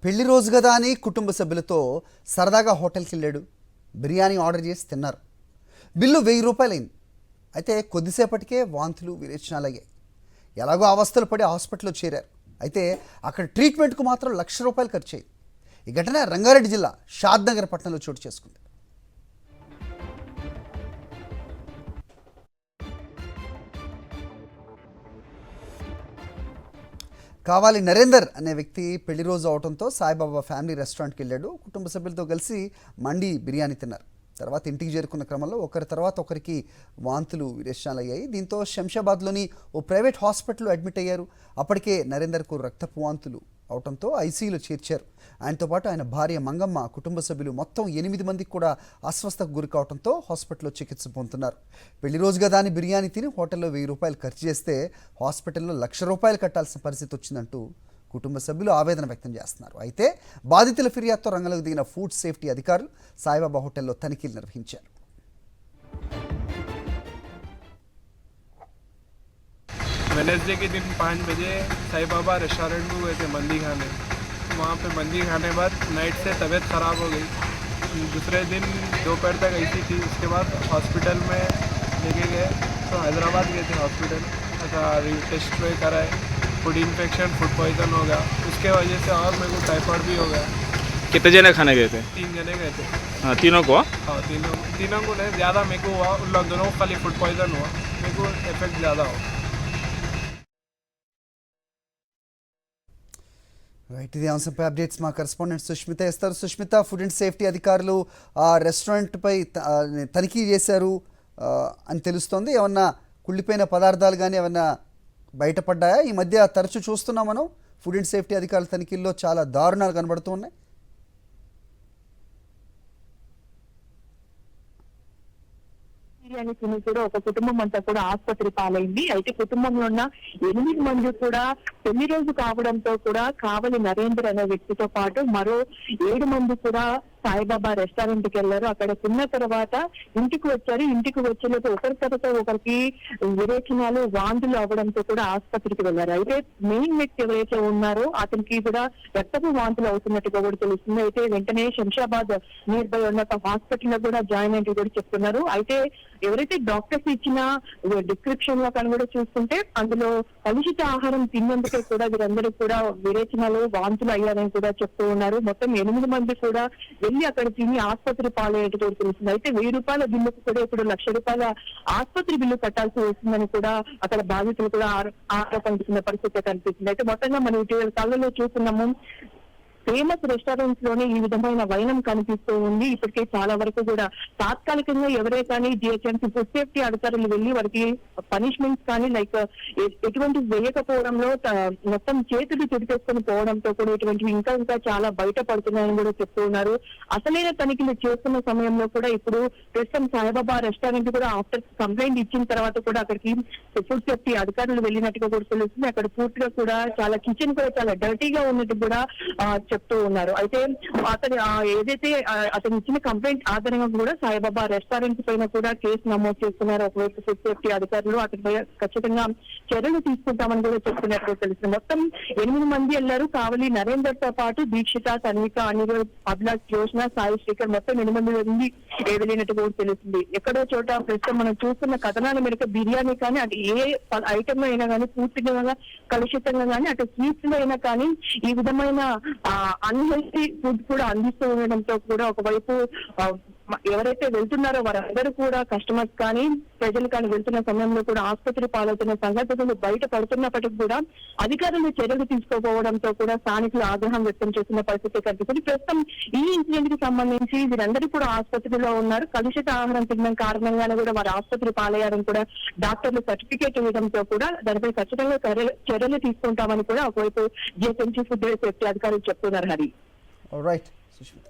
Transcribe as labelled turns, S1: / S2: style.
S1: పెళ్లి రోజు కదా అని కుటుంబ సభ్యులతో సరదాగా హోటల్కి వెళ్ళాడు. బిర్యానీ ఆర్డర్ చేసి తిన్నారు. బిల్లు 1000 రూపాయలైంది. అయితే కొద్దిసేపటికే వాంతులు విరేచనాలు అయ్యాయి. ఎలాగో అవస్థలు పడి హాస్పిటల్లో చేరారు. అయితే అక్కడ ట్రీట్మెంట్కు మాత్రం ₹1,00,000 ఖర్చు అయింది. ఈ ఘటన రంగారెడ్డి జిల్లా షాద్నగర్ పట్టణంలో చోటు చేసుకుంది. కావాలి నరేందర్ అనే వ్యక్తి పెళ్లి రోజు అవడంతో సాయిబాబా ఫ్యామిలీ రెస్టారెంట్కి వెళ్ళాడు. కుటుంబ సభ్యులతో కలిసి మండి బిర్యానీ తిన్నారు. తర్వాత ఇంటికి చేరుకున్న క్రమంలో ఒకరి తర్వాత ఒకరికి వాంతులు విరేచనాలు అయ్యాయి. దీంతో శంషాబాద్లోని ఓ ప్రైవేట్ హాస్పిటల్లో అడ్మిట్ అయ్యారు. అప్పటికే నరేందర్కు రక్తపు వాంతులు అవడంతో ఐసీయూలో చేర్చారు. ఆయనతో పాటు ఆయన భార్య మంగమ్మ, కుటుంబ సభ్యులు మొత్తం 8 మందికి కూడా అస్వస్థకు గురి కావడంతో హాస్పిటల్లో చికిత్స పొందుతున్నారు. పెళ్లి రోజు కదా అని బిర్యానీ తిని హోటల్లో 1000 రూపాయలు ఖర్చు చేస్తే హాస్పిటల్లో ₹1,00,000 కట్టాల్సిన పరిస్థితి వచ్చిందంటూ కుటుంబ సభ్యులు ఆవేదన వ్యక్తం చేస్తున్నారు. అయితే బాధితుల ఫిర్యాదుతో రంగంలోకి దిగిన ఫుడ్ సేఫ్టీ అధికారులు సాయిబాబా హోటల్లో తనిఖీలు నిర్వహించారు.
S2: वेडनेसडे के दिन 5 बजे साई बाबा रेस्टोरेंट में गए थे मंदी खाने. वहाँ पे मंदी खाने बाद नाइट से तबीयत ख़राब हो गई. दूसरे दिन दोपहर तक ऐसी थी. उसके बाद हॉस्पिटल में लेके गए तो हैदराबाद गए थे हॉस्पिटल. ऐसा टेस्ट वही कराए. फूड इन्फेक्शन, फूड पॉइजन हो गया. उसके वजह से और मेरे को टाइफाइड भी हो गया.
S3: कितने जने खाने गए थे?
S2: 3 जने गए थे.
S3: हाँ, तीनों को?
S2: हाँ, तीनों को नहीं, ज़्यादा मेरे को हुआ. उन लोग दोनों को खाली फूड पॉइजन हुआ. मेरे को इफेक्ट ज़्यादा हो.
S1: రైట్, ఇది అంశంపై అప్డేట్స్ మా కరెస్పాండెంట్ సుష్మిత ఇస్తారు. సుష్మిత, ఫుడ్ అండ్ సేఫ్టీ అధికారులు ఆ రెస్టారెంట్పై తనిఖీ చేశారు అని తెలుస్తోంది. ఏమన్నా కుళ్ళిపోయిన పదార్థాలు కానీ ఏమన్నా బయటపడ్డాయా? ఈ మధ్య తరచూ చూస్తున్నాం మనం ఫుడ్ అండ్ సేఫ్టీ అధికారుల తనిఖీల్లో చాలా దారుణాలు కనబడుతూ ఉన్నాయి.
S4: బిర్యానీ తిని కూడా ఒక కుటుంబం అంతా కూడా ఆసుపత్రి పాలైంది. అయితే కుటుంబంలో ఉన్న 8 మంది కూడా పెళ్లి రోజు కావడంతో కూడా కావలి నరేందర్ అనే వ్యక్తితో పాటు మరో 7 మంది కూడా సాయిబాబా రెస్టారెంట్ కి వెళ్లారు. అక్కడ తిన్న తర్వాత ఇంటికి వచ్చారు. ఇంటికి వచ్చేలోపు ఒకరి తర్వాత ఒకరికి విరేచనాలు, వాంతులు అవ్వడంతో కూడా ఆసుపత్రికి వెళ్లారు. అయితే మెయిన్ వ్యక్తి ఎవరైతే ఉన్నారో అతనికి కూడా రక్తపు వాంతులు అవుతున్నట్టుగా కూడా తెలుస్తుంది. అయితే వెంటనే శంషాబాద్ నియర్ బై ఉన్న హాస్పిటల్ లో కూడా జాయిన్ అయినట్టు కూడా చెప్తున్నారు. అయితే ఎవరైతే డాక్టర్స్ ఇచ్చిన డిస్క్రిప్షన్ లో కానీ కూడా చూస్తుంటే అందులో కలుషిత ఆహారం తిన్నందుకే కూడా వీరందరూ కూడా విరేచనాలు, వాంతులు అయ్యారని కూడా చెప్తూ ఉన్నారు. మొత్తం 8 మంది కూడా వెళ్ళి అక్కడ తిని ఆసుపత్రి పాలయ్యేట్టు కూడా తెలుస్తుంది. అయితే 1000 రూపాయల బిల్లుకు కూడా ఇప్పుడు ₹1,00,000 ఆసుపత్రి బిల్లు కట్టాల్సి వస్తుందని కూడా అక్కడ బాధితులు కూడా ఆరోపిస్తున్న పరిస్థితి కనిపిస్తుంది. అయితే మొత్తంగా మనం ఇటీవల కాలంలో చూస్తున్నాము, ఫేమస్ రెస్టారెంట్స్ లోనే ఈ విధమైన వైనం కనిపిస్తూ ఉంది. ఇప్పటికే చాలా వరకు కూడా తాత్కాలికంగా ఎవరే కానీ జిహెచ్ఎంసీ ఫుడ్ సేఫ్టీ అధికారులు వెళ్ళి వారికి పనిష్మెంట్స్ కానీ లైక్ ఎటువంటి వేయకపోవడంలో మొత్తం చేతులు చుడిపేసుకొని పోవడంతో కూడా ఇటువంటివి ఇంకా చాలా బయటపడుతున్నాయని కూడా చెప్తూ ఉన్నారు. అసలైన తనిఖీలు చేస్తున్న సమయంలో కూడా ఇప్పుడు ప్రస్తుతం సాయిబాబా రెస్టారెంట్ కూడా ఆఫ్టర్ కంప్లైంట్ ఇచ్చిన తర్వాత కూడా అక్కడికి ఫుడ్ సేఫ్టీ అధికారులు వెళ్ళినట్టుగా కూడా తెలుస్తుంది. అక్కడ పూర్తిగా కూడా చాలా కిచెన్ కూడా చాలా డర్టీగా ఉన్నట్టు కూడా చెప్తూ ఉన్నారు. అయితే అతను ఏదైతే అతను ఇచ్చిన కంప్లైంట్ ఆధారంగా కూడా సాయిబాబా రెస్టారెంట్ పైన కూడా కేసు నమోదు చేస్తున్నారు. ఒకవైపు ఫుడ్ సేఫ్టీ అధికారులు అతనిపై ఖచ్చితంగా చర్యలు తీసుకుంటామని కూడా చెప్తున్నట్టు తెలుస్తుంది. మొత్తం 8 మంది వెళ్లారు. కావలి నరేందర్ తో పాటు దీక్షిత, తన్విక, అనిరుద్, అభిలాష్, జోష్న, సాయి శ్రీకర్ మొత్తం 8 మంది వెళ్ళినట్టు కూడా తెలుస్తుంది. ఎక్కడో చోట ప్రస్తుతం మనం చూస్తున్న కథనాల మేరకు బిర్యానీ కానీ అటు ఏ ఐటమ్ అయినా కానీ పూర్తిగా కలుషితంగా కానీ అటు స్వీట్స్ లో అయినా కానీ ఈ విధమైన అన్హెల్తీ ఫుడ్ కూడా అందిస్తూ ఉండడంతో కూడా ఒకవైపు ఎవరైతే వెళ్తున్నారో వారందరూ కూడా కస్టమర్స్ కానీ ప్రజలు కానీ వెళ్తున్న సమయంలో కూడా ఆసుపత్రి పాలవుతున్న సంఘటనలు బయట పడుతున్నప్పటికీ కూడా అధికారులు చర్యలు తీసుకోకపోవడంతో కూడా స్థానికులు ఆగ్రహం వ్యక్తం చేస్తున్న పరిస్థితి కనిపిస్తుంది. ప్రస్తుతం ఈ ఇన్సిడెంట్ కి సంబంధించి వీరందరూ కూడా ఆసుపత్రిలో ఉన్నారు. కలుషిత ఆహారం తినడం కారణంగానే కూడా వారు ఆసుపత్రి పాలయ్యారని కూడా డాక్టర్లు సర్టిఫికేట్ ఇవ్వడంతో కూడా దానిపై ఖచ్చితంగా చర్యలు తీసుకుంటామని కూడా ఒకవైపు జిహెచ్ఎంసీ ఫుడ్ సేఫ్టీ అధికారులు చెప్తున్నారు. హరి,
S1: రైట్ సుష్మిత.